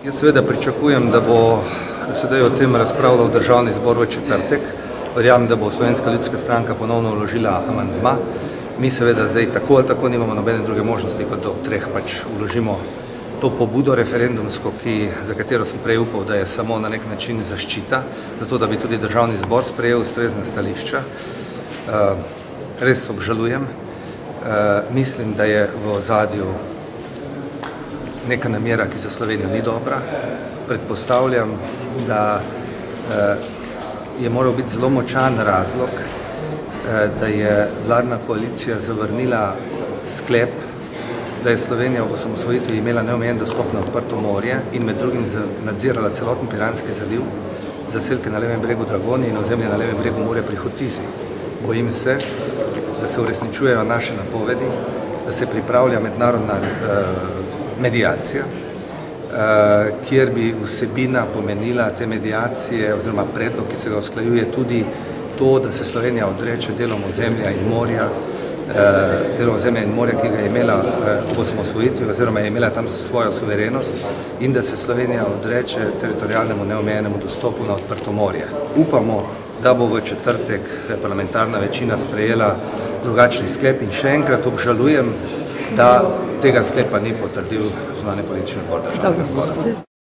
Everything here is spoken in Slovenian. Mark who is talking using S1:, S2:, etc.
S1: Jaz seveda pričakujem, da bo sedaj o tem razpravljal Državni zbor v četrtek. Verjamem, da bo Slovenska ljudska stranka ponovno vložila amandma. Mi seveda zdaj tako ali tako nimamo nobene druge možnosti, kot da ob treh pač vložimo to pobudo referendumsko, za katero sem prej upal, da je samo na nek način zaščita, zato da bi tudi Državni zbor sprejel ustrezna stališča. Res obžalujem. Mislim, da je v ozadju neka namera, ki za Slovenijo ni dobra. Predpostavljam, da je moral biti zelo močan razlog, da je vladna koalicija zavrnila sklep, da je Slovenija ob osamosvojitvi imela neomejen dostop na odprto morje in med drugim nadzirala celoten Piranski zaliv, zaselke na levem bregu Dragonje in ozemlje na levem bregu Mure pri Hotizi. Bojim se, da se uresničujejo naše napovedi, da se pripravlja mednarodna medijacija, kjer bi vsebina pomenila te medijacije oziroma predlog, ki se ga usklajuje tudi to, da se Slovenija odreče delom ozemlja in morja, ki ga je imela v osamosvojitvi oziroma je imela tam svojo suverenost in da se Slovenija odreče teritorialnemu neomejenemu dostopu na odprto morje. Upamo, da bo v četrtek parlamentarna večina sprejela drugačni sklep in še enkrat obžalujem, da tega sklepa ni potrdil zunanjepolitični odbor Državnega zbora.